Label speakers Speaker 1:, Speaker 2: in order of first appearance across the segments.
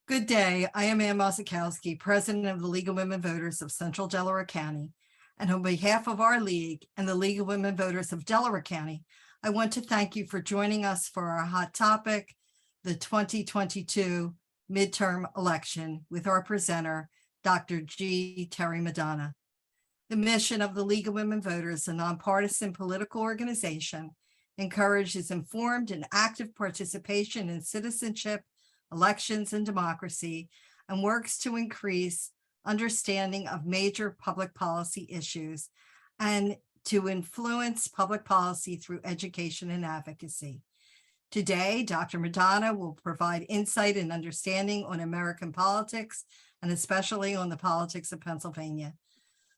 Speaker 1: Good day. I am Ann Mazikowski, President of the League of Women Voters of Central Delaware County. And on behalf of our league and the League of Women Voters of Delaware County, I want to thank you for joining us for our hot topic, the 2022 midterm election, with our presenter, Dr. G. Terry Madonna. The mission of the League of Women Voters, a nonpartisan political organization, encourages informed and active participation in citizenship, elections, and democracy, and works to increase understanding of major public policy issues and to influence public policy through education and advocacy. Today, Dr. Madonna will provide insight and understanding on American politics, and especially on the politics of Pennsylvania.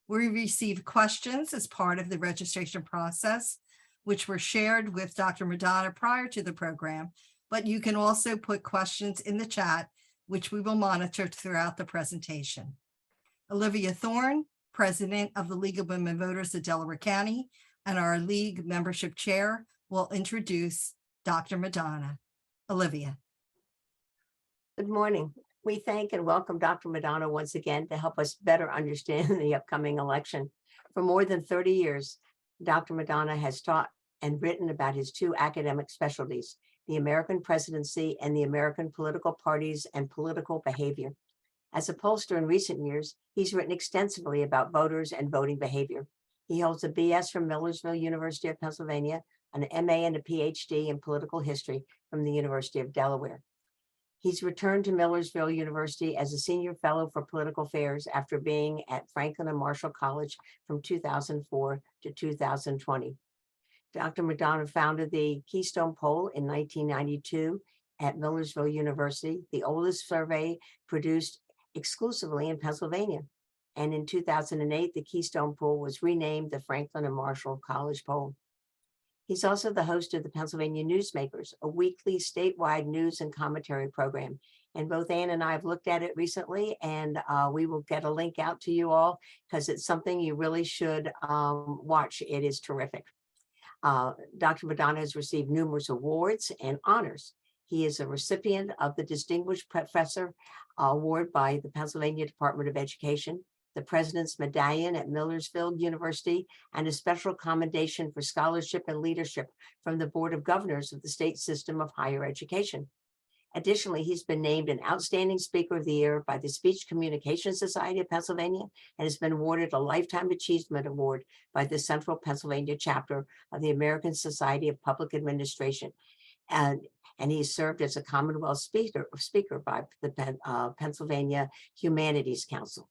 Speaker 1: We received questions as part of the registration process, which were shared with Dr. Madonna prior to the program, but you can also put questions in the chat, which we will monitor throughout the presentation. Olivia Thorne, President of the League of Women Voters of Delaware County and our League Membership Chair, will introduce Dr. Madonna. Olivia.
Speaker 2: Good morning. We thank and welcome Dr. Madonna once again to help us better understand the upcoming election. For more than 30 years, Dr. Madonna has taught and written about his two academic specialties, the American presidency and the American political parties and political behavior. As a pollster in recent years, he's written extensively about voters and voting behavior. He holds a BS from Millersville University of Pennsylvania, an MA and a PhD in political history from the University of Delaware. He's returned to Millersville University as a senior fellow for political affairs after being at Franklin and Marshall College from 2004 to 2020. Dr. Madonna founded the Keystone Poll in 1992 at Millersville University, the oldest survey produced exclusively in Pennsylvania. And in 2008, the Keystone Poll was renamed the Franklin and Marshall College Poll. He's also the host of the Pennsylvania Newsmakers, a weekly statewide news and commentary program. And both Ann and I have looked at it recently, and we will get a link out to you all because it's something you really should watch. It is terrific. Dr. Madonna has received numerous awards and honors. He is a recipient of the Distinguished Professor Award by the Pennsylvania Department of Education, the President's Medallion at Millersville University, and a special commendation for scholarship and leadership from the Board of Governors of the State System of Higher Education. Additionally, he's been named an Outstanding Speaker of the Year by the Speech Communication Society of Pennsylvania and has been awarded a Lifetime Achievement Award by the Central Pennsylvania chapter of the American Society of Public Administration. And he served as a Commonwealth speaker by the Pennsylvania Humanities Council,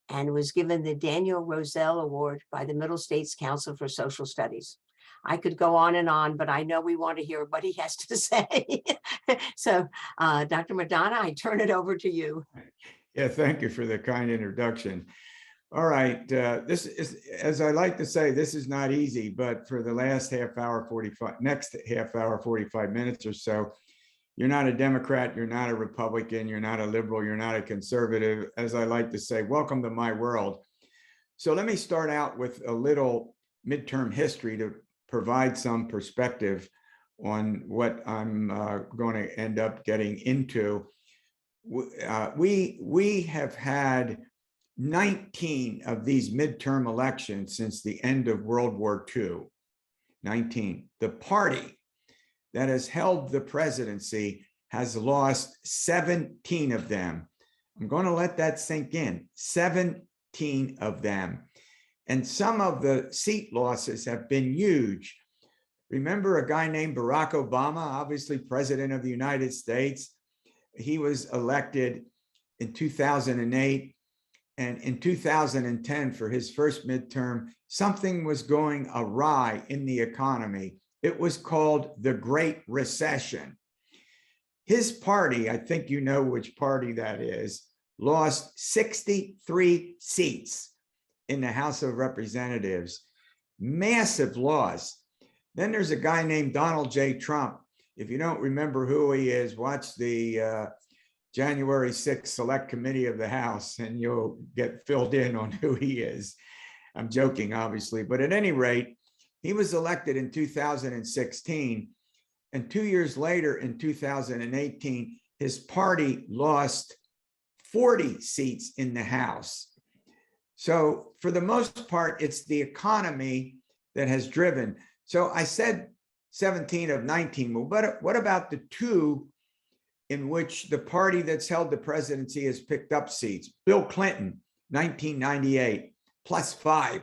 Speaker 2: and was given the Daniel Roselle Award by the Middle States Council for Social Studies. I could go on, but I know we want to hear what he has to say. So, Dr. Madonna, I turn it over to you.
Speaker 3: Yeah, thank you for the kind introduction. All right, this is, as I like to say, this is not easy, but for the last next half hour, 45 minutes or so, you're not a Democrat, you're not a Republican, you're not a liberal, you're not a conservative. As I like to say, welcome to my world. So let me start out with a little midterm history to provide some perspective on what I'm going to end up getting into. We have had 19 of these midterm elections since the end of World War II. 19. The party that has held the presidency has lost 17 of them. I'm going to let that sink in. 17 of them. And some of the seat losses have been huge. Remember a guy named Barack Obama, obviously president of the United States. He was elected in 2008. And in 2010, for his first midterm, something was going awry in the economy. It was called the Great Recession. His party, I think you know which party that is, lost 63 seats in the House of Representatives. Massive loss. Then there's a guy named Donald J. Trump. If you don't remember who he is, watch the January 6th Select Committee of the House and you'll get filled in on who he is. I'm joking, obviously, but at any rate, he was elected in 2016, and 2 years later in 2018, his party lost 40 seats in the House. So for the most part, it's the economy that has driven. So I said 17 of 19. Well, what about the two in which the party that's held the presidency has picked up seats? Bill Clinton, 1998, +5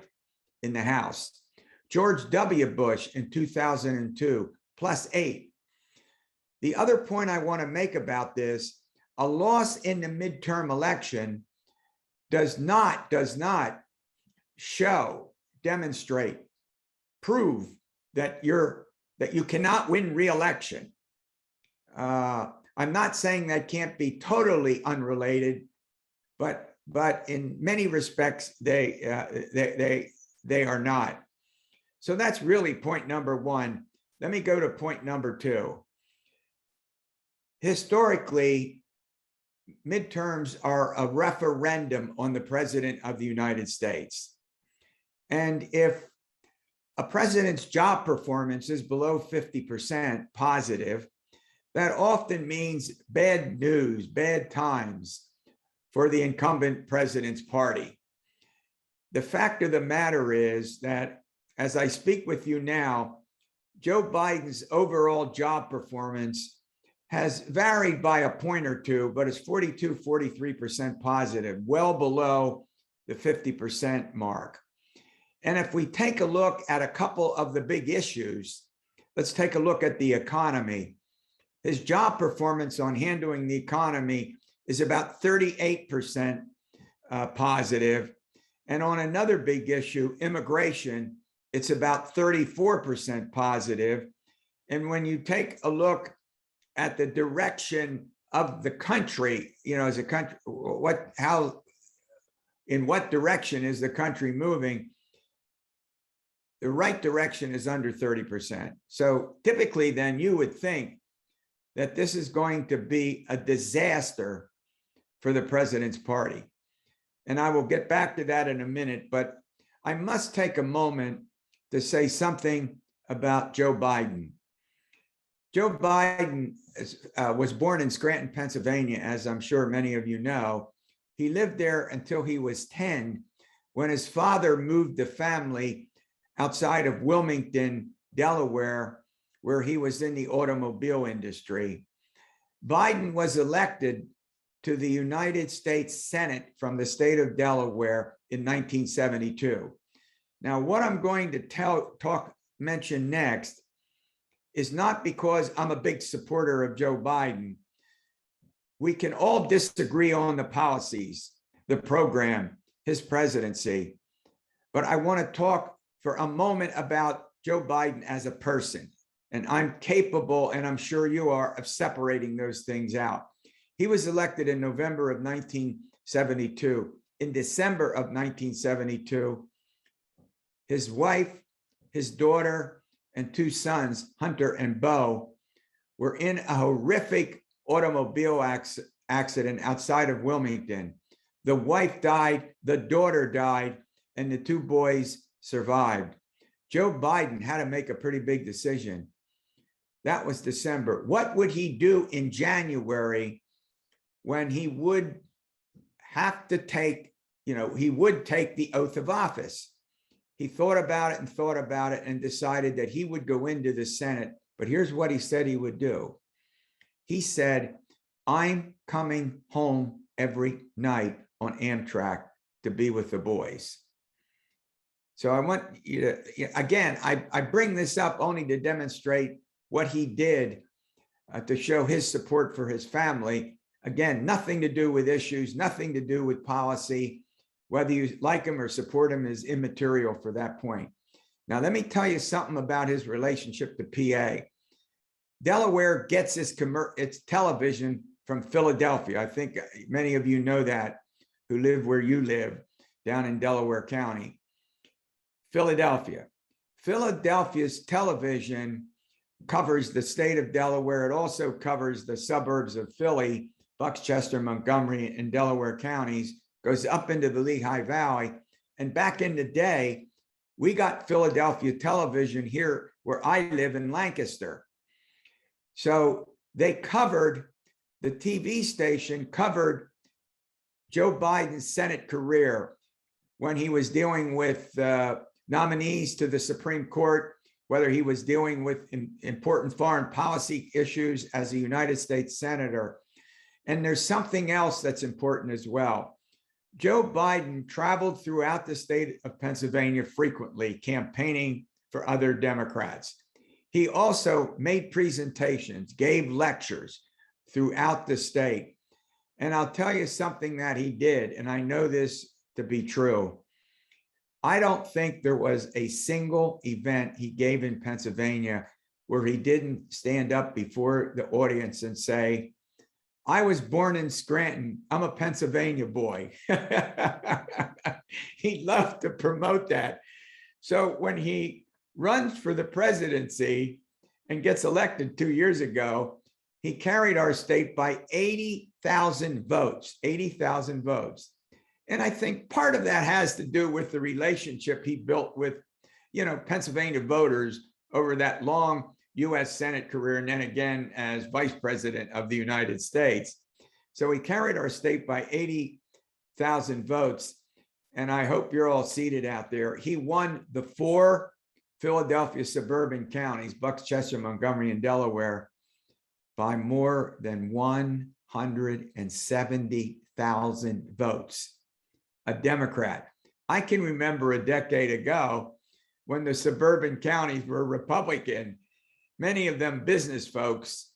Speaker 3: in the House. George W. Bush in 2002, +8. The other point I want to make about this, a loss in the midterm election does not demonstrate, prove that you cannot win re-election. I'm not saying that can't be totally unrelated, but in many respects they are not. So that's really point number one. Let me go to point number two. Historically, midterms are a referendum on the president of the United States. And if a president's job performance is below 50% positive, that often means bad news, bad times for the incumbent president's party. The fact of the matter is that as I speak with you now, Joe Biden's overall job performance has varied by a point or two, but it's 42, 43% positive, well below the 50% mark. And if we take a look at a couple of the big issues, let's take a look at the economy. His job performance on handling the economy is about 38% positive. And on another big issue, immigration, it's about 34% positive. And when you take a look at the direction of the country, as a country, in what direction is the country moving? The right direction is under 30%. So typically then you would think that this is going to be a disaster for the president's party. And I will get back to that in a minute, but I must take a moment to say something about Joe Biden. Joe Biden was born in Scranton, Pennsylvania, as I'm sure many of you know. He lived there until he was 10, when his father moved the family outside of Wilmington, Delaware, where he was in the automobile industry. Biden was elected to the United States Senate from the state of Delaware in 1972. Now, what I'm going to mention next is not because I'm a big supporter of Joe Biden. We can all disagree on the policies, the program, his presidency, but I want to talk for a moment about Joe Biden as a person. And I'm capable, and I'm sure you are, of separating those things out. He was elected in November of 1972. In December of 1972, his wife, his daughter, and two sons, Hunter and Beau, were in a horrific automobile accident outside of Wilmington. The wife died, the daughter died, and the two boys survived. Joe Biden had to make a pretty big decision. That was December. What would he do in January when he would have to take, he would take the oath of office? He thought about it and decided that he would go into the Senate. But here's what he said he would do. He said, I'm coming home every night on Amtrak to be with the boys. So I want you to, again, I bring this up only to demonstrate what he did to show his support for his family. Again, nothing to do with issues, nothing to do with policy. Whether you like him or support him is immaterial for that point. Now, let me tell you something about his relationship to PA. Delaware gets its television from Philadelphia. I think many of you know that, who live where you live, down in Delaware County. Philadelphia. Philadelphia's television covers the state of Delaware. It also covers the suburbs of Philly, Buckchester, Montgomery, and Delaware counties, goes up into the Lehigh Valley. And back in the day, we got Philadelphia television here where I live in Lancaster. So they covered the TV station covered Joe Biden's Senate career when he was dealing with nominees to the Supreme Court, whether he was dealing with important foreign policy issues as a United States Senator. And there's something else that's important as well. Joe Biden traveled throughout the state of Pennsylvania frequently, campaigning for other Democrats. He also made presentations, gave lectures throughout the state. And I'll tell you something that he did, and I know this to be true. I don't think there was a single event he gave in Pennsylvania where he didn't stand up before the audience and say, I was born in Scranton. I'm a Pennsylvania boy. He loved to promote that. So when he runs for the presidency and gets elected 2 years ago, he carried our state by 80,000 votes, 80,000 votes. And I think part of that has to do with the relationship he built with, Pennsylvania voters over that long US Senate career, and then again as vice president of the United States. So he carried our state by 80,000 votes. And I hope you're all seated out there. He won the 4 Philadelphia suburban counties, Bucks, Chester, Montgomery, and Delaware, by more than 170,000 votes. A Democrat. I can remember a decade ago when the suburban counties were Republican, many of them business folks,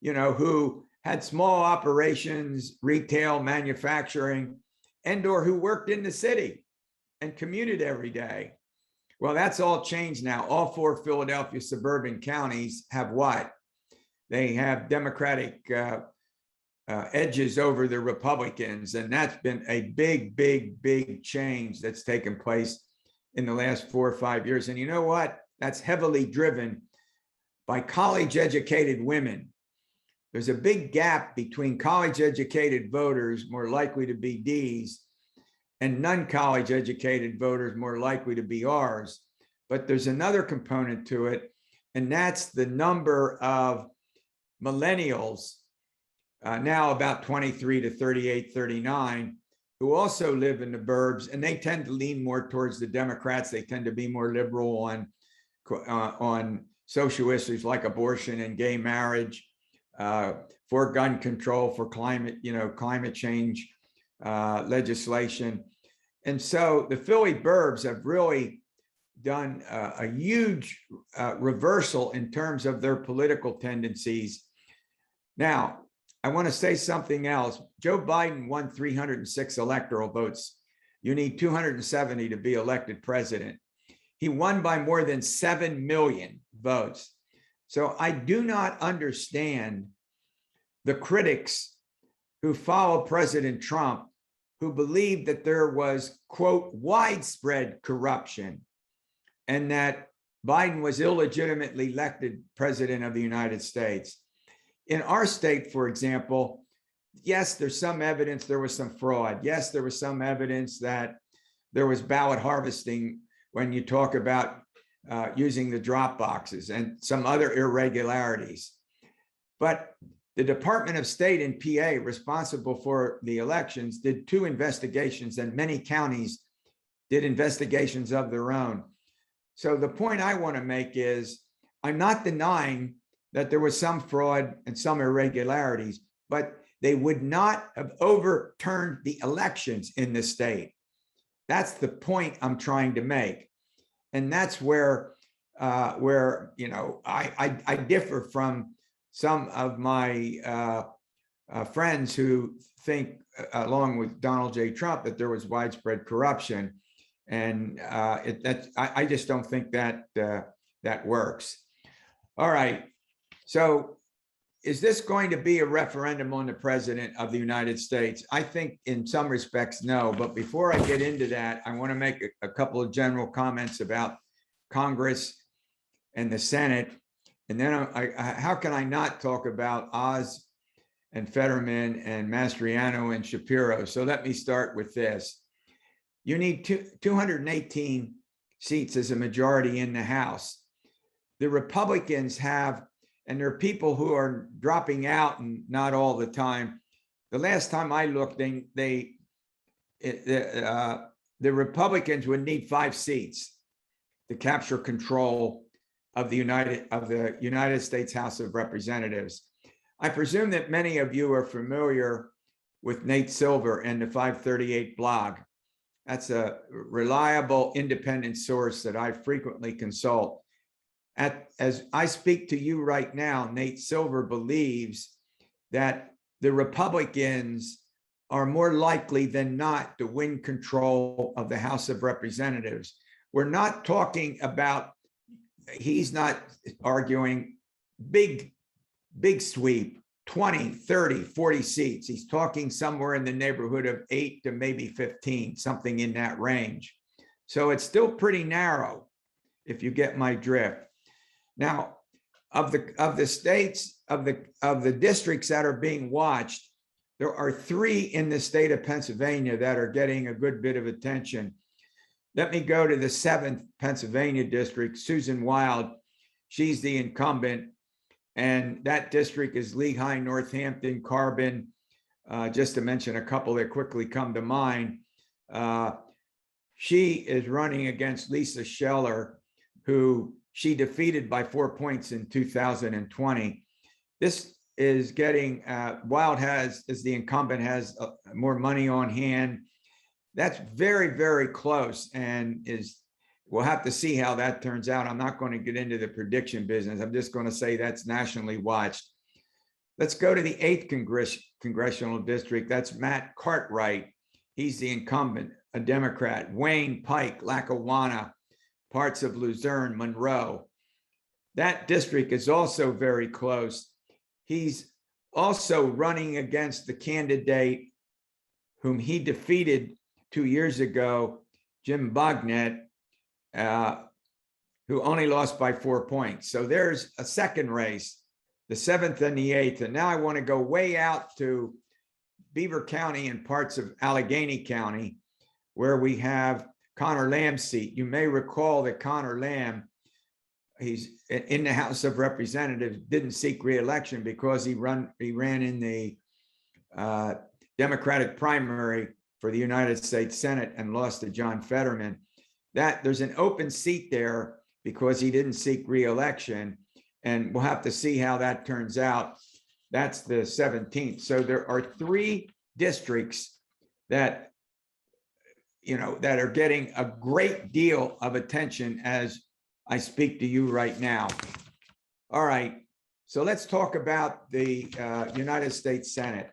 Speaker 3: who had small operations, retail, manufacturing, and or who worked in the city and commuted every day. Well, that's all changed now. All 4 Philadelphia suburban counties have what? They have Democratic edges over the Republicans. And that's been a big, big, big change that's taken place in the last 4 or 5 years. And you know what? That's heavily driven by college-educated women. There's a big gap between college-educated voters more likely to be D's and non-college educated voters more likely to be R's. But there's another component to it, and that's the number of millennials, now about 23 to 38, 39, who also live in the burbs, and they tend to lean more towards the Democrats. They tend to be more liberal on social issues like abortion and gay marriage, for gun control, for climate change legislation. And so the Philly burbs have really done a huge reversal in terms of their political tendencies. Now, I want to say something else. Joe Biden won 306 electoral votes. You need 270 to be elected president. He won by more than 7 million votes. So I do not understand the critics who follow President Trump, who believe that there was, quote, widespread corruption and that Biden was illegitimately elected president of the United States. In our state, for example, yes, there's some evidence there was some fraud. Yes, there was some evidence that there was ballot harvesting when you talk about using the drop boxes and some other irregularities. But the Department of State in PA, responsible for the elections, did 2 investigations, and many counties did investigations of their own. So the point I want to make is, I'm not denying that there was some fraud and some irregularities, but they would not have overturned the elections in the state. That's the point I'm trying to make. And that's where I differ from some of my friends who think, along with Donald J. Trump, that there was widespread corruption. And I just don't think that that works. All right. So is this going to be a referendum on the president of the United States? I think in some respects, no. But before I get into that, I want to make a couple of general comments about Congress and the Senate. And then how can I not talk about Oz and Fetterman and Mastriano and Shapiro? So let me start with this. You need 218 seats as a majority in the House. The Republicans have and there are people who are dropping out, and not all the time. The last time I looked, the Republicans would need 5 seats to capture control of the United States House of Representatives. I presume that many of you are familiar with Nate Silver and the 538 blog. That's a reliable independent source that I frequently consult. As I speak to you right now, Nate Silver believes that the Republicans are more likely than not to win control of the House of Representatives. We're not talking about, he's not arguing big sweep, 20, 30, 40 seats. He's talking somewhere in the neighborhood of 8 to maybe 15, something in that range. So it's still pretty narrow, if you get my drift. Now, of the states, of the districts that are being watched, there are 3 in the state of Pennsylvania that are getting a good bit of attention. Let me go to the 7th Pennsylvania district, Susan Wild. She's the incumbent, and that district is Lehigh, Northampton, Carbon, just to mention a couple that quickly come to mind. She is running against Lisa Scheller, who she defeated by 4 points in 2020. This is getting, Wild as the incumbent, has more money on hand. That's very, very close, and we'll have to see how that turns out. I'm not going to get into the prediction business. I'm just going to say that's nationally watched. Let's go to the 8th congressional district. That's Matt Cartwright. He's the incumbent, a Democrat. Wayne, Pike, Lackawanna, parts of Luzerne, Monroe. That district is also very close. He's also running against the candidate whom he defeated 2 years ago, Jim Bognet, who only lost by 4 points. So there's a second race, the 7th and the 8th. And now I want to go way out to Beaver County and parts of Allegheny County, where we have Connor Lamb's seat. You may recall that Connor Lamb, he's in the House of Representatives, didn't seek re-election because he ran in the Democratic primary for the United States Senate and lost to John Fetterman. That there's an open seat there because he didn't seek re-election, and we'll have to see how that turns out. That's the 17th. So there are 3 districts that, that are getting a great deal of attention as I speak to you right now. All right, so let's talk about the United States Senate.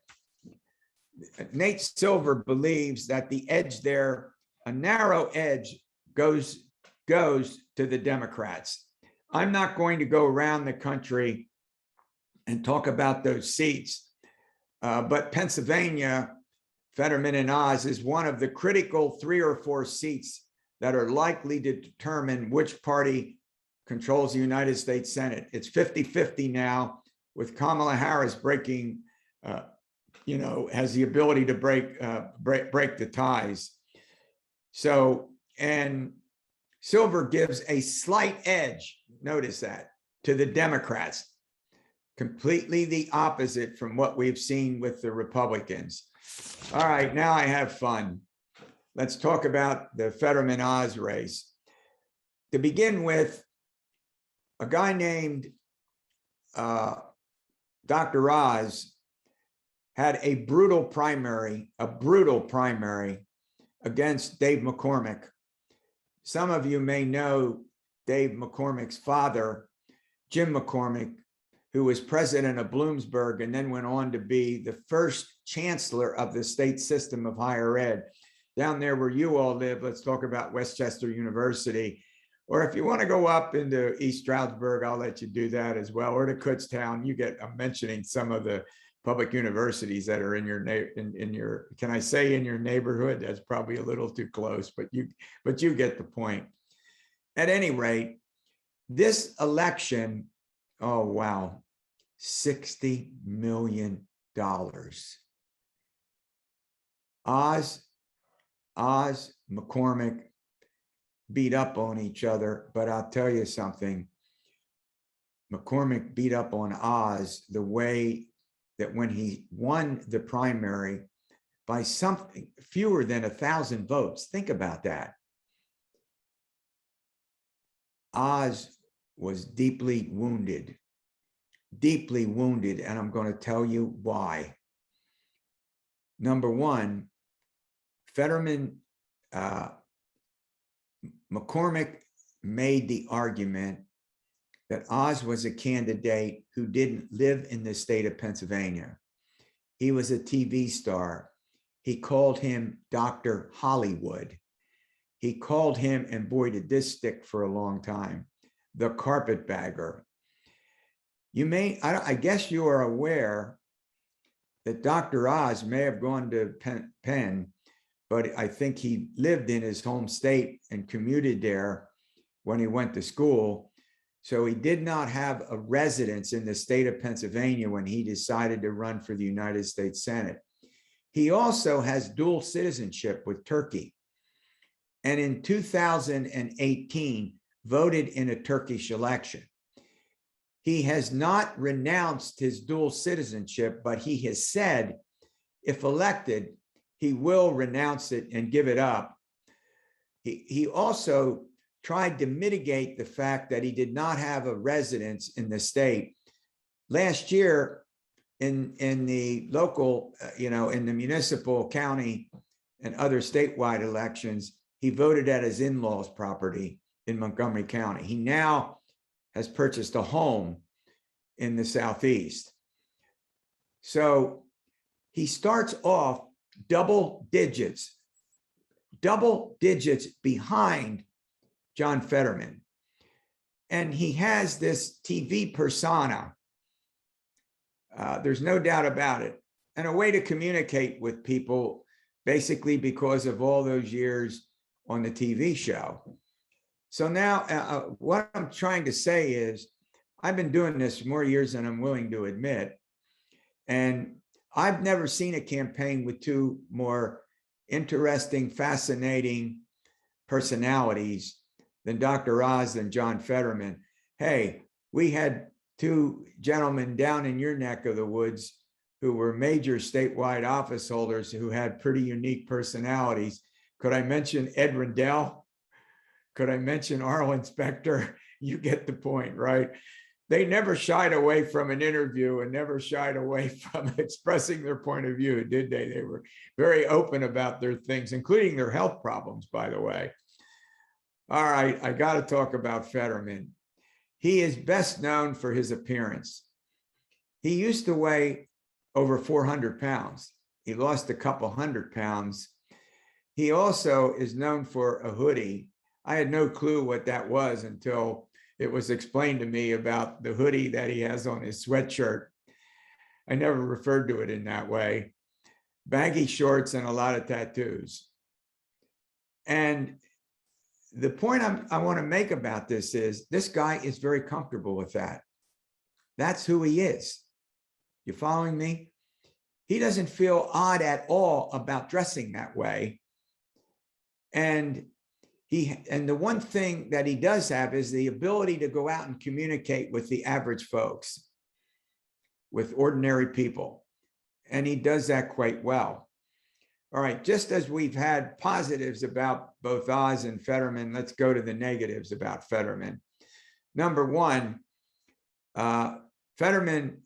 Speaker 3: Nate Silver believes that the edge there, a narrow edge, goes to the Democrats. I'm not going to go around the country and talk about those seats, but Pennsylvania, Fetterman and Oz, is one of the critical 3 or 4 seats that are likely to determine which party controls the United States Senate. It's 50-50 now, with Kamala Harris breaking, has the ability to break the ties. So, and Silver gives a slight edge, notice that, to the Democrats, completely the opposite from what we've seen with the Republicans. All right, now I have fun. Let's talk about the Fetterman-Oz race. To begin with, a guy named Dr. Oz had a brutal primary against Dave McCormick. Some of you may know Dave McCormick's father, Jim McCormick, who was president of Bloomsburg and then went on to be the first chancellor of the state system of higher ed. Down there where you all live, let's talk about Westchester University. Or if you want to go up into East Stroudsburg, I'll let you do that as well. Or to Kutztown. I'm mentioning some of the public universities that are in your can I say in your neighborhood? That's probably a little too close, but you get the point. At any rate, this election, oh wow, $60 million. Oz, McCormick beat up on each other, but I'll tell you something. McCormick beat up on Oz the way that when he won the primary by something fewer than 1,000 votes. Think about that. Oz was deeply wounded, and I'm going to tell you why. Number one, McCormick made the argument that Oz was a candidate who didn't live in the state of Pennsylvania. He was a TV star. He called him Dr. Hollywood. He called him, and boy, did this stick for a long time, the carpetbagger. I guess you are aware that Dr. Oz may have gone to Penn, but I think he lived in his home state and commuted there when he went to school. So he did not have a residence in the state of Pennsylvania when he decided to run for the United States Senate. He also has dual citizenship with Turkey. And in 2018, voted in a Turkish election. He has not renounced his dual citizenship, but he has said, if elected, he will renounce it and give it up. He also tried to mitigate the fact that he did not have a residence in the state. Last year, in the local, in the municipal, county, and other statewide elections, he voted at his in-laws' property in Montgomery County. He now has purchased a home in the Southeast. So he starts off double digits behind John Fetterman. And he has this TV persona. There's no doubt about it. And a way to communicate with people, basically because of all those years on the TV show. So now what I'm trying to say is, I've been doing this more years than I'm willing to admit. And I've never seen a campaign with two more interesting, fascinating personalities than Dr. Oz and John Fetterman. Hey, we had two gentlemen down in your neck of the woods who were major statewide office holders who had pretty unique personalities. Could I mention Ed Rendell? Could I mention Arlen Specter? You get the point, right? They never shied away from an interview and never shied away from expressing their point of view, did they? They were very open about their things, including their health problems, by the way. All right, I got to talk about Fetterman. He is best known for his appearance. He used to weigh over 400 pounds. He lost a couple 100 pounds. He also is known for a hoodie. I had no clue what that was until it was explained to me about the hoodie that he has on his sweatshirt. I never referred to it in that way. Baggy shorts and a lot of tattoos. And the point I want to make about this is, this guy is very comfortable with that. That's who he is. You following me? He doesn't feel odd at all about dressing that way. And the one thing that he does have is the ability to go out and communicate with the average folks, with ordinary people. And he does that quite well. All right, just as we've had positives about both Oz and Fetterman, let's go to the negatives about Fetterman. Number one, Fetterman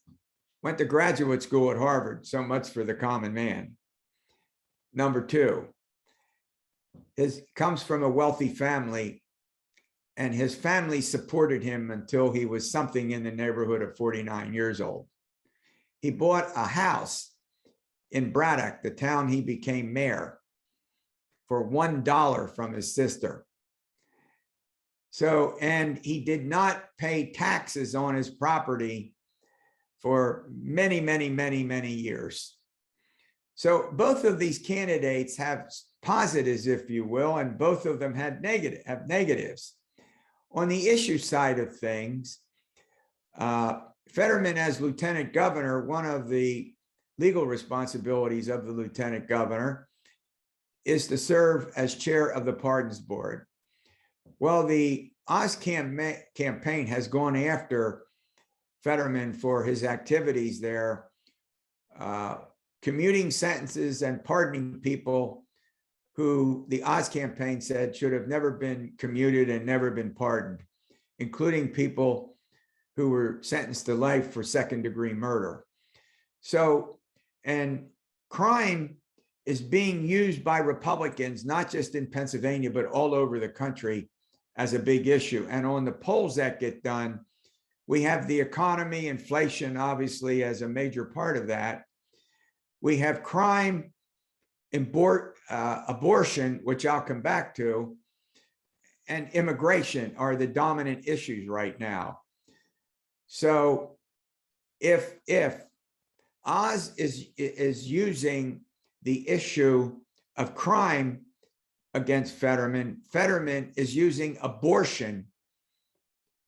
Speaker 3: went to graduate school at Harvard, so much for the common man. Number two, comes from a wealthy family, and his family supported him until he was something in the neighborhood of 49 years old. He bought a house in Braddock, the town he became mayor, for $1 from his sister. So, and he did not pay taxes on his property for many, many, many, many years. So both of these candidates have positives, if you will, and both of them have negatives. On the issue side of things, Fetterman as lieutenant governor, one of the legal responsibilities of the lieutenant governor is to serve as chair of the pardons board. Well, the Oz campaign has gone after Fetterman for his activities there, commuting sentences and pardoning people who the Oz campaign said should have never been commuted and never been pardoned, including people who were sentenced to life for second-degree murder. So, and crime is being used by Republicans, not just in Pennsylvania, but all over the country as a big issue. And on the polls that get done, we have the economy, inflation, obviously, as a major part of that. We have crime, abortion, which I'll come back to, and immigration are the dominant issues right now. So if Oz is using the issue of crime against Fetterman, Fetterman is using abortion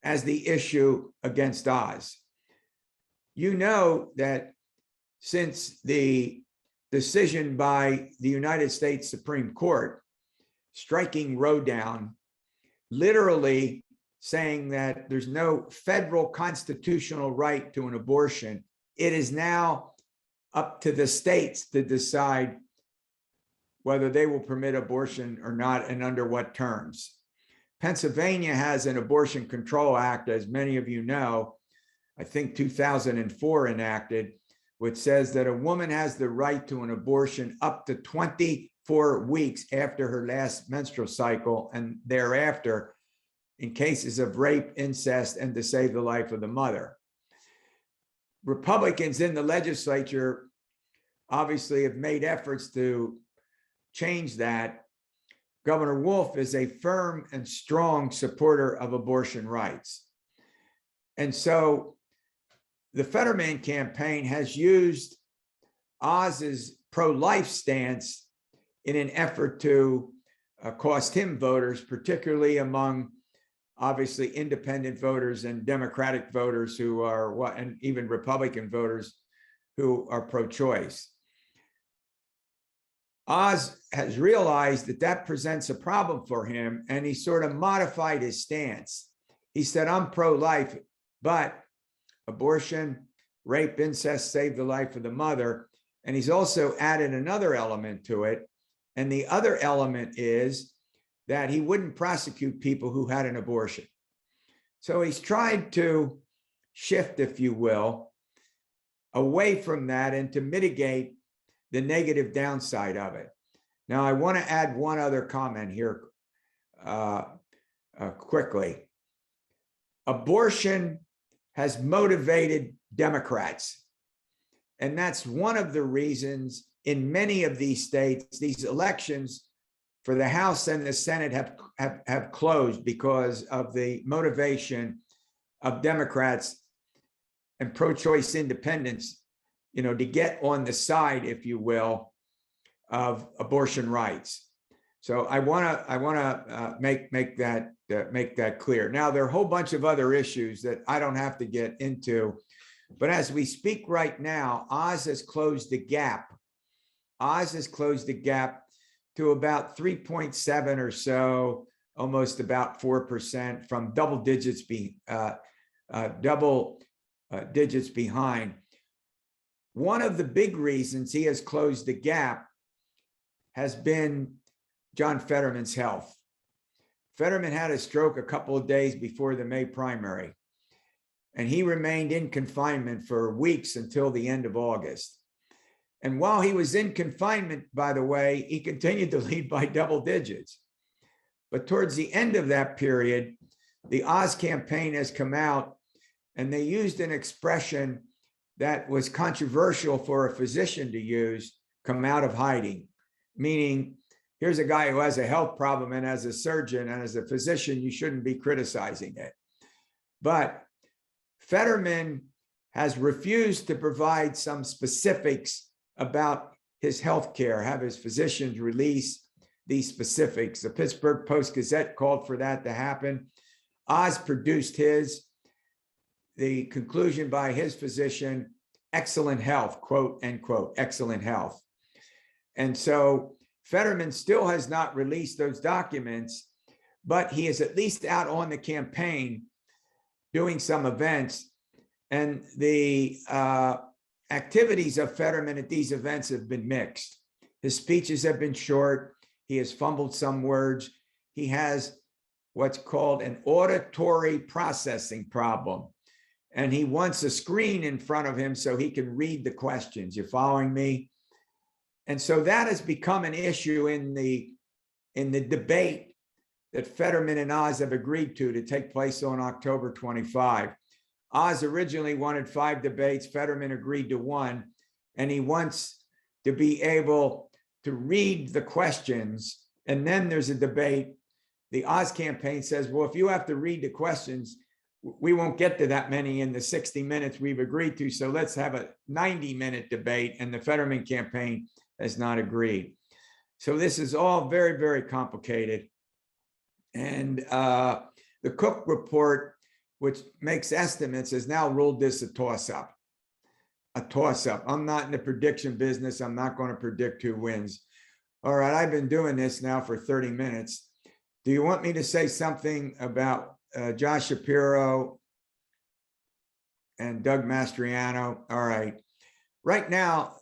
Speaker 3: as the issue against Oz. You know that since the decision by the United States Supreme Court striking Roe down, literally saying that there's no federal constitutional right to an abortion, it is now up to the states to decide whether they will permit abortion or not and under what terms. Pennsylvania has an Abortion Control Act, as many of you know, I think 2004 enacted, which says that a woman has the right to an abortion up to 24 weeks after her last menstrual cycle and thereafter in cases of rape, incest, and to save the life of the mother. Republicans in the legislature obviously have made efforts to change that. Governor Wolf is a firm and strong supporter of abortion rights. And so the Fetterman campaign has used Oz's pro-life stance in an effort to cost him voters, particularly among obviously independent voters and Democratic voters who are, and even Republican voters who are pro-choice. Oz has realized that that presents a problem for him, and he sort of modified his stance. He said, I'm pro-life, but abortion, rape, incest, save the life of the mother. And he's also added another element to it. And the other element is that he wouldn't prosecute people who had an abortion. So he's tried to shift, if you will, away from that and to mitigate the negative downside of it. Now, I want to add one other comment here quickly. Abortion has motivated Democrats. And that's one of the reasons in many of these states, these elections for the House and the Senate have closed because of the motivation of Democrats and pro-choice independents, you know, to get on the side, if you will, of abortion rights. So I want to make that clear. Now, there are a whole bunch of other issues that I don't have to get into, but as we speak right now, Oz has closed the gap. Oz has closed the gap to about 3.7 or so, almost about 4% from double digits behind. One of the big reasons he has closed the gap has been John Fetterman's health. Fetterman had a stroke a couple of days before the May primary, and he remained in confinement for weeks until the end of August. And while he was in confinement, by the way, he continued to lead by double digits. But towards the end of that period, the Oz campaign has come out and they used an expression that was controversial for a physician to use, come out of hiding, meaning here's a guy who has a health problem, and as a surgeon and as a physician, you shouldn't be criticizing it. But Fetterman has refused to provide some specifics about his health care, have his physicians release these specifics. The Pittsburgh Post-Gazette called for that to happen. Oz produced his. The conclusion by his physician, excellent health, quote, end quote, excellent health. And so Fetterman still has not released those documents, but he is at least out on the campaign doing some events. And the activities of Fetterman at these events have been mixed. His speeches have been short. He has fumbled some words. He has what's called an auditory processing problem. And he wants a screen in front of him so he can read the questions. You're following me? And so that has become an issue in the debate that Fetterman and Oz have agreed to take place on October 25. Oz originally wanted 5 debates. Fetterman agreed to 1, and he wants to be able to read the questions. And then there's a debate. The Oz campaign says, well, if you have to read the questions, we won't get to that many in the 60 minutes we've agreed to. So let's have a 90-minute debate. And the Fetterman campaign has not agreed. So this is all very, very complicated. And the Cook report, which makes estimates, has now ruled this a toss-up. A toss-up. I'm not in the prediction business. I'm not going to predict who wins. All right, I've been doing this now for 30 minutes. Do you want me to say something about Josh Shapiro and Doug Mastriano? All right. Right now,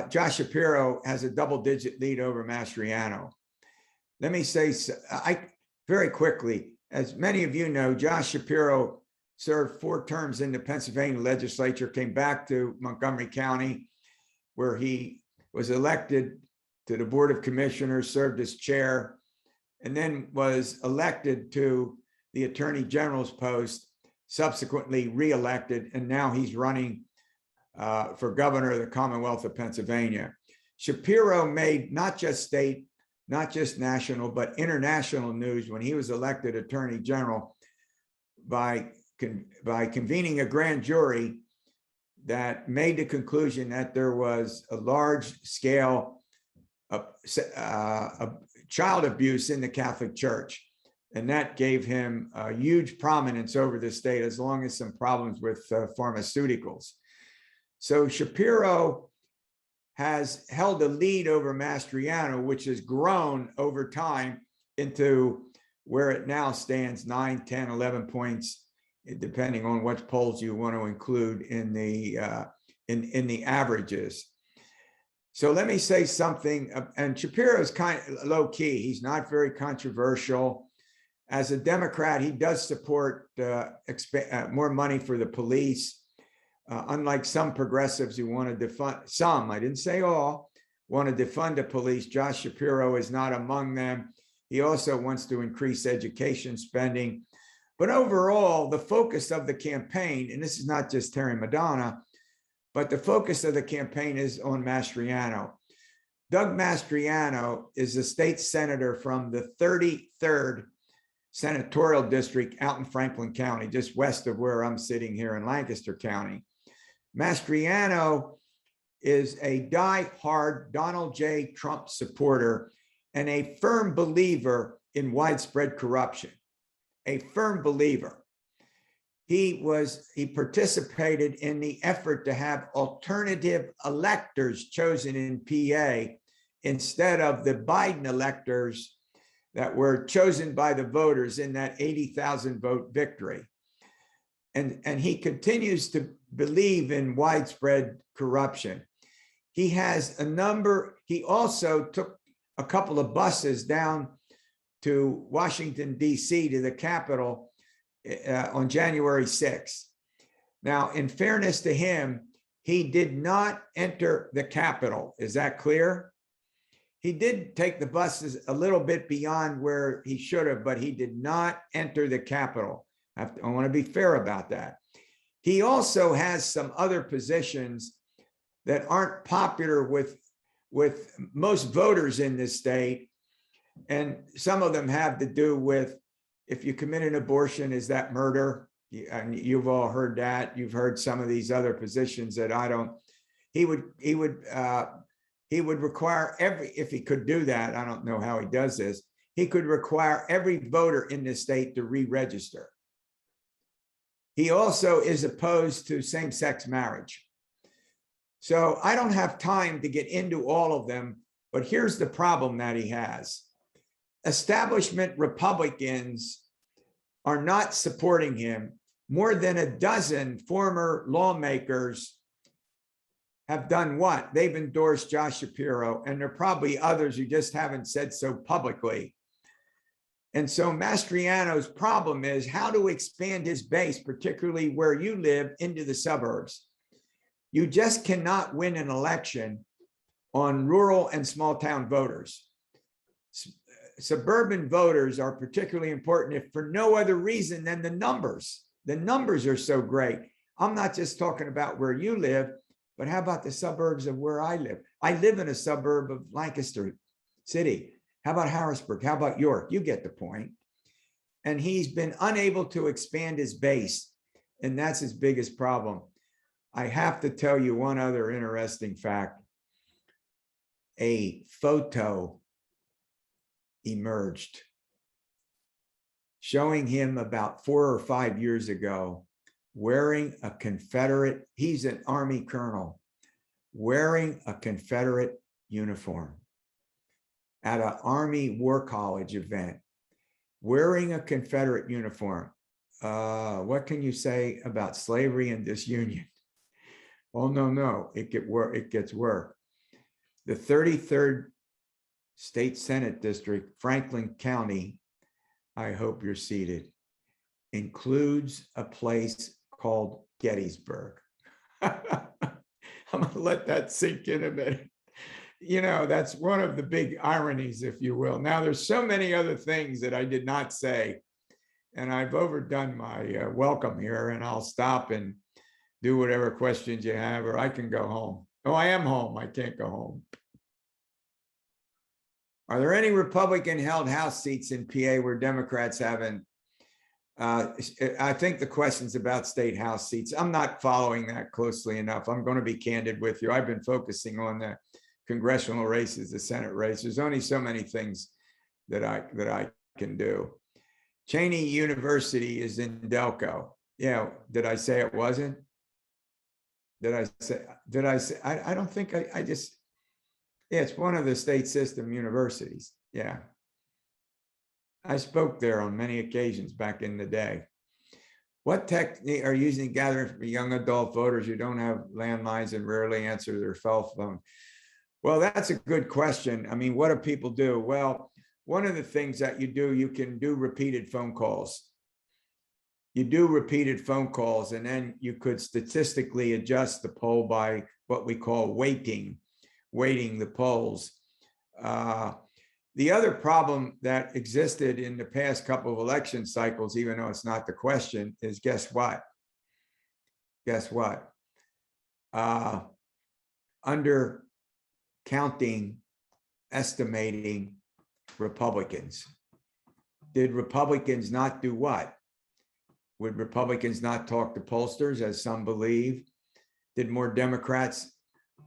Speaker 3: Josh Shapiro has a double-digit lead over Mastriano. Let me say, very quickly, as many of you know, Josh Shapiro served 4 terms in the Pennsylvania legislature, came back to Montgomery County, where he was elected to the Board of Commissioners, served as chair, and then was elected to the Attorney General's post, subsequently reelected, and now he's running for governor of the Commonwealth of Pennsylvania. Shapiro made not just state, not just national, but international news when he was elected Attorney General by convening a grand jury that made the conclusion that there was a large scale of child abuse in the Catholic Church. And that gave him a huge prominence over the state, as long as some problems with pharmaceuticals. So Shapiro has held a lead over Mastriano, which has grown over time into where it now stands 9, 10, 11 points, depending on what polls you want to include in the averages. So let me say something, and Shapiro is kind of low key. He's not very controversial. As a Democrat, he does support more money for the police. Unlike some progressives who want to defund, some, I didn't say all, want to defund the police, Josh Shapiro is not among them. He also wants to increase education spending. But overall, the focus of the campaign, and this is not just Terry Madonna, but the focus of the campaign is on Mastriano. Doug Mastriano is a state senator from the 33rd senatorial district out in Franklin County, just west of where I'm sitting here in Lancaster County. Mastriano is a die-hard Donald J. Trump supporter and a firm believer in widespread corruption, a firm believer. He participated in the effort to have alternative electors chosen in PA instead of the Biden electors that were chosen by the voters in that 80,000 vote victory. And he continues to believe in widespread corruption. He has he also took a couple of buses down to Washington, D.C., to the Capitol on January 6th. Now, in fairness to him, he did not enter the Capitol. Is that clear? He did take the buses a little bit beyond where he should have, but he did not enter the Capitol. I want to be fair about that. He also has some other positions that aren't popular with most voters in this state. And some of them have to do with, if you commit an abortion, is that murder? And you've all heard that. You've heard some of these other positions that I don't. He would require if he could do that, I don't know how he does this, he could require every voter in this state to re-register. He also is opposed to same-sex marriage. So I don't have time to get into all of them, but here's the problem that he has. Establishment Republicans are not supporting him more than a dozen former lawmakers have done what? They've endorsed Josh Shapiro, and there are probably others who just haven't said so publicly. And so Mastriano's problem is how to expand his base, particularly where you live, into the suburbs. You just cannot win an election on rural and small town voters. Suburban voters are particularly important if for no other reason than the numbers. The numbers are so great. I'm not just talking about where you live, but how about the suburbs of where I live? I live in a suburb of Lancaster City. How about Harrisburg? How about York? You get the point. And he's been unable to expand his base, and that's his biggest problem. I have to tell you one other interesting fact. A photo emerged showing him about 4 or 5 years ago wearing a Confederate, he's an Army colonel, wearing a Confederate uniform at an Army War College event, wearing a Confederate uniform. What can you say about slavery and disunion? Oh, no, it gets worse. The 33rd State Senate District, Franklin County, I hope you're seated, includes a place called Gettysburg. I'm gonna let that sink in a minute. You know, that's one of the big ironies, if you will. Now, there's so many other things that I did not say, and I've overdone my welcome here, and I'll stop and do whatever questions you have, or I can go home. Oh, I am home. I can't go home. Are there any Republican-held House seats in PA where Democrats haven't? I think the question's about state House seats. I'm not following that closely enough. I'm going to be candid with you. I've been focusing on the congressional races, the Senate race. There's only so many things that I can do. Cheney University is in Delco. Yeah, did I say it wasn't? Did I say, I don't think I just, yeah, it's one of the state system universities. Yeah. I spoke there on many occasions back in the day. What technique are you using gathering for young adult voters who don't have landlines and rarely answer their cell phone? Well, that's a good question. I mean, what do people do? Well, one of the things that you do, you can do repeated phone calls. You do repeated phone calls, and then you could statistically adjust the poll by what we call weighting the polls. The other problem that existed in the past couple of election cycles, even though it's not the question, is guess what? Guess what? Under counting, estimating Republicans. Did Republicans not do what? Would Republicans not talk to pollsters, as some believe? Did more Democrats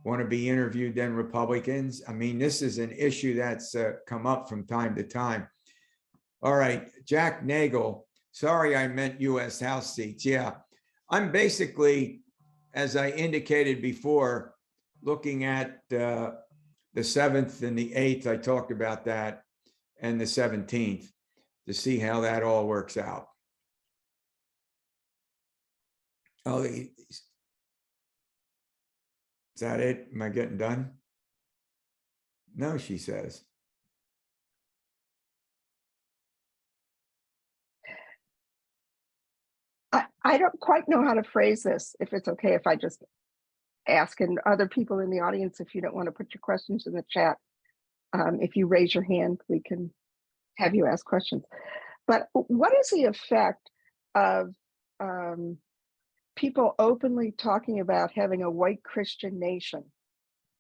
Speaker 3: want to be interviewed than Republicans? I mean, this is an issue that's come up from time to time. All right, Jack Nagel, sorry, I meant US House seats. Yeah, I'm basically, as I indicated before, looking at the 7th and the 8th, I talked about that, and the 17th to see how that all works out. Oh, is that it? Am I getting done? No, she says.
Speaker 4: I don't quite know how to phrase this, if it's okay if I just ask, and other people in the audience, if you don't want to put your questions in the chat, if you raise your hand, we can have you ask questions. But what is the effect of people openly talking about having a white Christian nation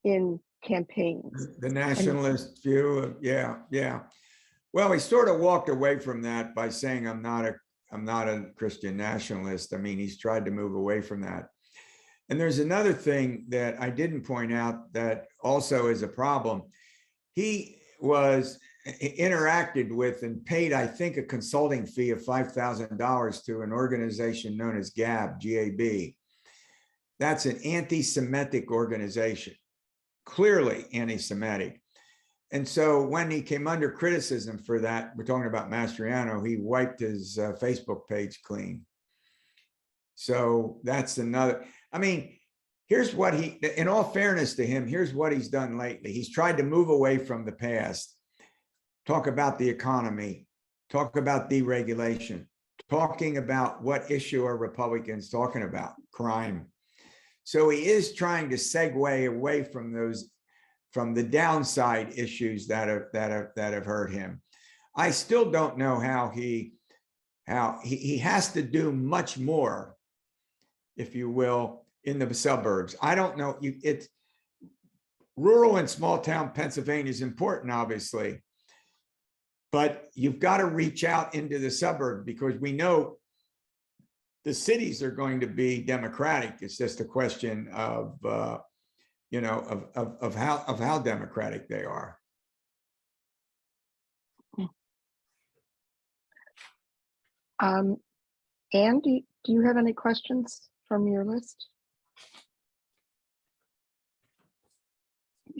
Speaker 4: in campaigns?
Speaker 3: The nationalist view of, yeah. Well, he sort of walked away from that by saying, I'm not a Christian nationalist. I mean, he's tried to move away from that. And there's another thing that I didn't point out that also is a problem. He was interacted with and paid, I think, a consulting fee of $5,000 to an organization known as GAB. That's an anti-Semitic organization, clearly anti-Semitic. And so when he came under criticism for that, we're talking about Mastriano, he wiped his Facebook page clean. So that's another, I mean, here's what he, in all fairness to him, here's what he's done lately. He's tried to move away from the past, talk about the economy, talk about deregulation, talking about what issue are Republicans talking about? Crime. So he is trying to segue away from those, from the downside issues that have hurt him. I still don't know how he has to do much more, if you will, in the suburbs. I don't know. It's rural and small town Pennsylvania is important, obviously, but you've got to reach out into the suburb because we know the cities are going to be Democratic. It's just a question of of how Democratic they are.
Speaker 4: Anne, do you have any questions from your list?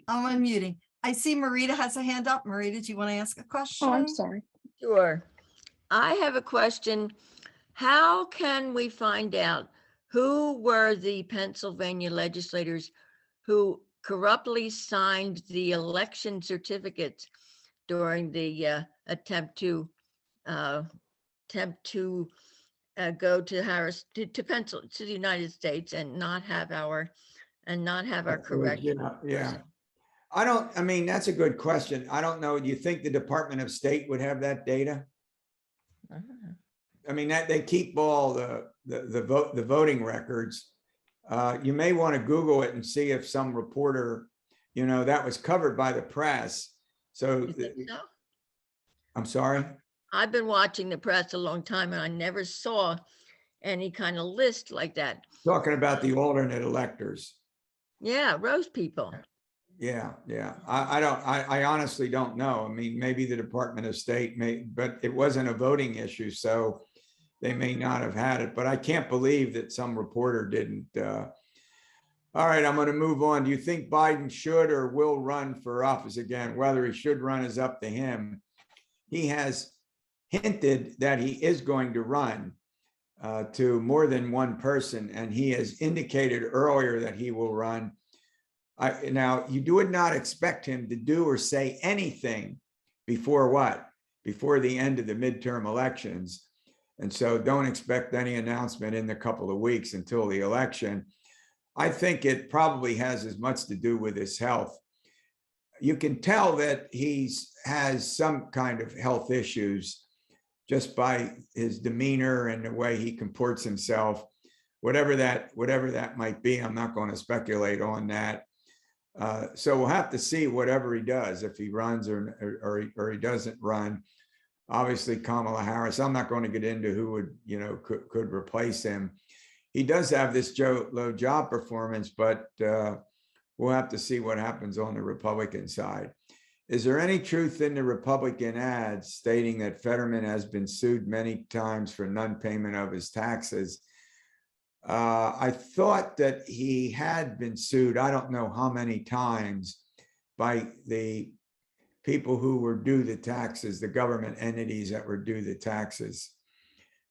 Speaker 1: I'm unmuting. I see Marita has a hand up. Marita, do you want to ask a question?
Speaker 4: Oh, I'm sorry.
Speaker 5: Sure. I have a question. How can we find out who were the Pennsylvania legislators who corruptly signed the election certificates during the attempt to go to Harris to the United States and not have our correct?
Speaker 3: Yeah. I mean, that's a good question. I don't know. Do you think the Department of State would have that data? I mean, that they keep all the voting records. You may want to Google it and see if some reporter, that was covered by the press. So,
Speaker 5: You think so?
Speaker 3: I'm sorry.
Speaker 5: I've been watching the press a long time and I never saw any kind of list like that.
Speaker 3: Talking about the alternate electors.
Speaker 5: Yeah, roast people.
Speaker 3: Yeah. I honestly don't know. I mean, maybe the Department of State but it wasn't a voting issue, so they may not have had it. But I can't believe that some reporter didn't. All right, I'm going to move on. Do you think Biden should or will run for office again? Whether he should run is up to him. He has hinted that he is going to run to more than one person, and he has indicated earlier that he will run. Now, you would not expect him to do or say anything before what? Before the end of the midterm elections. And so don't expect any announcement in a couple of weeks until the election. I think it probably has as much to do with his health. You can tell that he has some kind of health issues just by his demeanor and the way he comports himself, whatever that might be. I'm not going to speculate on that. So we'll have to see whatever he does, if he runs or he doesn't run. Obviously, Kamala Harris, I'm not going to get into who would, could replace him. He does have this low job performance, but we'll have to see what happens on the Republican side. Is there any truth in the Republican ads stating that Fetterman has been sued many times for non-payment of his taxes? I thought that he had been sued, I don't know how many times, by the people who were due the taxes, the government entities that were due the taxes.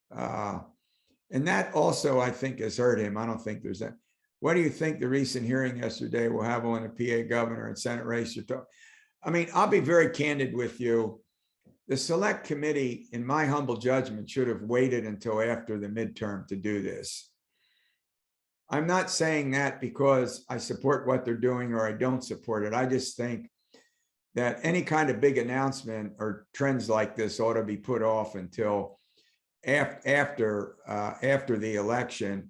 Speaker 3: And that also, I think, has hurt him. I don't think there's that. What do you think the recent hearing yesterday will have on the PA governor and Senate race? I mean, I'll be very candid with you. The select committee, in my humble judgment, should have waited until after the midterm to do this. I'm not saying that because I support what they're doing or I don't support it. I just think that any kind of big announcement or trends like this ought to be put off until after the election.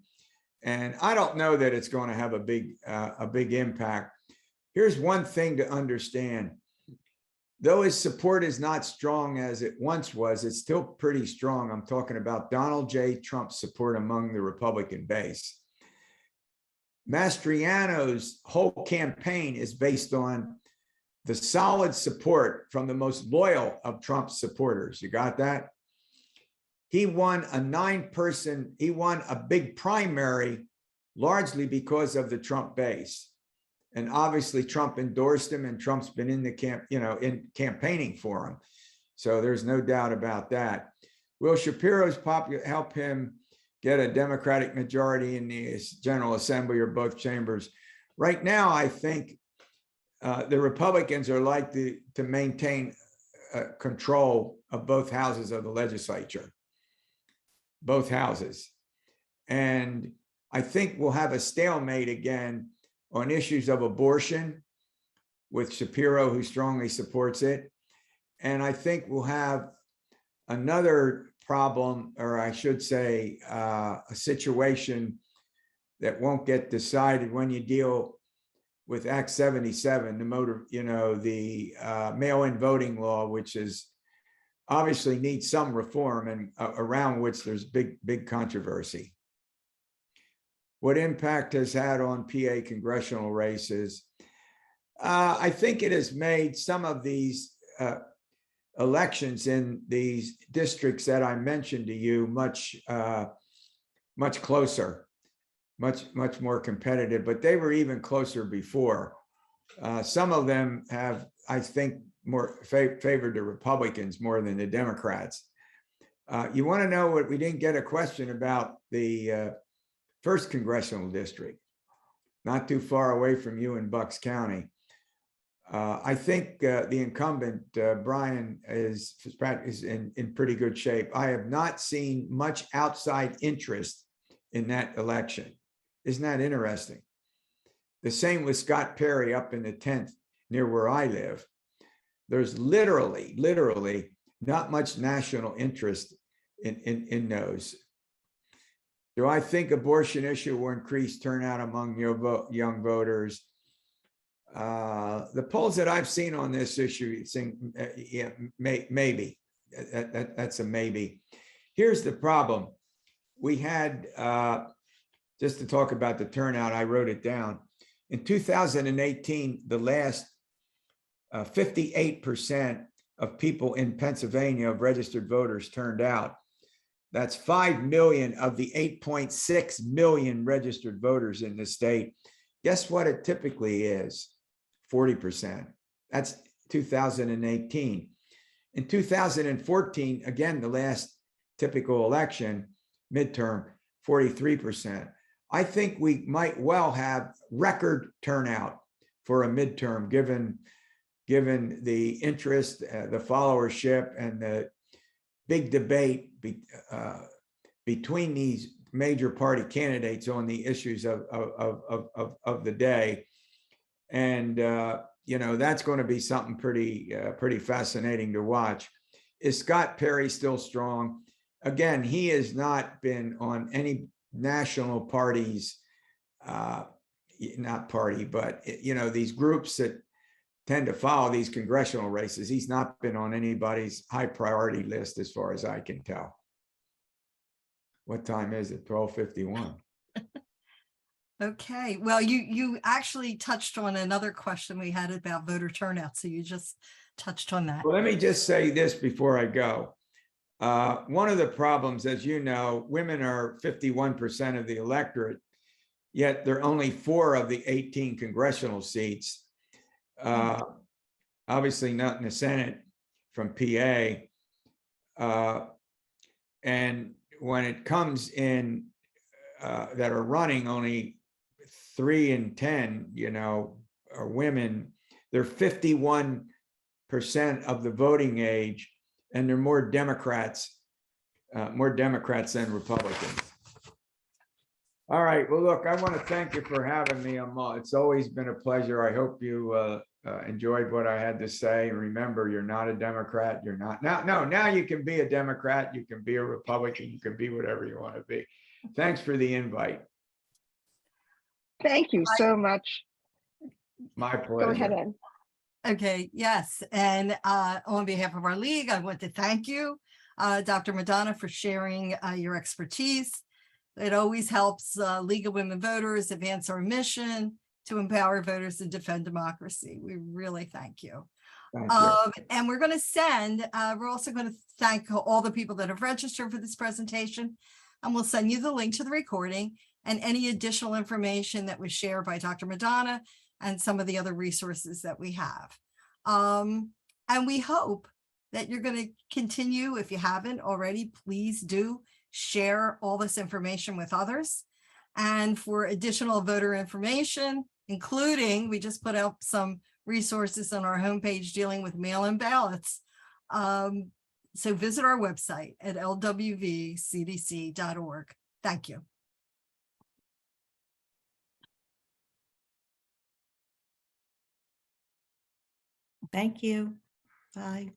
Speaker 3: And I don't know that it's going to have a big impact. Here's one thing to understand. Though his support is not strong as it once was, it's still pretty strong. I'm talking about Donald J. Trump's support among the Republican base. Mastriano's whole campaign is based on the solid support from the most loyal of Trump's supporters. You got that? He won he won a big primary largely because of the Trump base. And obviously Trump endorsed him and Trump's been in the in campaigning for him. So there's no doubt about that. Will Shapiro's help him get a Democratic majority in the General Assembly or both chambers. Right now, I think the Republicans are likely to maintain control of both houses of the legislature, both houses. And I think we'll have a stalemate again on issues of abortion with Shapiro, who strongly supports it. And I think we'll have another problem, or I should say, a situation that won't get decided when you deal with Act 77, the mail-in voting law, which is obviously needs some reform and around which there's big controversy. What impact has had on PA congressional races? I think it has made some of these elections in these districts that I mentioned to you much closer, much more competitive, but they were even closer before. Some of them have, I think, more favored the Republicans more than the Democrats. You want to know what we didn't get a question about the first congressional district, not too far away from you in Bucks County. I think the incumbent, Brian, is in pretty good shape. I have not seen much outside interest in that election. Isn't that interesting? The same with Scott Perry up in the 10th near where I live. There's literally not much national interest in those. Do I think abortion issue will increase turnout among young voters? The polls that I've seen on this issue, yeah, maybe. That's a maybe. Here's the problem. We had, just to talk about the turnout, I wrote it down. In 2018, the last 58% of people in Pennsylvania, of registered voters, turned out. That's 5 million of the 8.6 million registered voters in the state. Guess what it typically is? 40%. That's 2018. In 2014, again, the last typical election, midterm, 43%. I think we might well have record turnout for a midterm, given the interest, the followership, and the big debate between these major party candidates on the issues of the day. And that's going to be something pretty fascinating to watch. Is Scott Perry still strong? Again, he has not been on any national parties, not party, but these groups that tend to follow these congressional races. He's not been on anybody's high priority list as far as I can tell. What time is it? 12:51.
Speaker 1: Okay, well, you actually touched on another question we had about voter turnout, so you just touched on that.
Speaker 3: Well, let me just say this before I go. One of the problems, as you know, women are 51% of the electorate, yet there are only 4 of the 18 congressional seats. Obviously not in the Senate from PA. And when it comes in that are running, only 3 in 10, are women. They're 51% of the voting age, and they're more Democrats than Republicans. All right. Well, look, I want to thank you for having me. It's always been a pleasure. I hope you enjoyed what I had to say. And remember, you're not a Democrat. You're not now you can be a Democrat. You can be a Republican. You can be whatever you want to be. Thanks for the invite.
Speaker 4: Thank you so much.
Speaker 3: My pleasure.
Speaker 4: Go ahead, Ed.
Speaker 1: Okay, yes. And on behalf of our league, I want to thank you, Dr. Madonna, for sharing your expertise. It always helps League of Women Voters advance our mission to empower voters to defend democracy. We really thank you.
Speaker 3: Thank you.
Speaker 1: And we're going to we're also going to thank all the people that have registered for this presentation. And we'll send you the link to the recording and any additional information that was shared by Dr. Madonna and some of the other resources that we have. And we hope that you're going to continue. If you haven't already, please do share all this information with others. And for additional voter information, including, we just put out some resources on our homepage dealing with mail-in ballots. So visit our website at lwvcdc.org. Thank you.
Speaker 6: Thank you. Bye.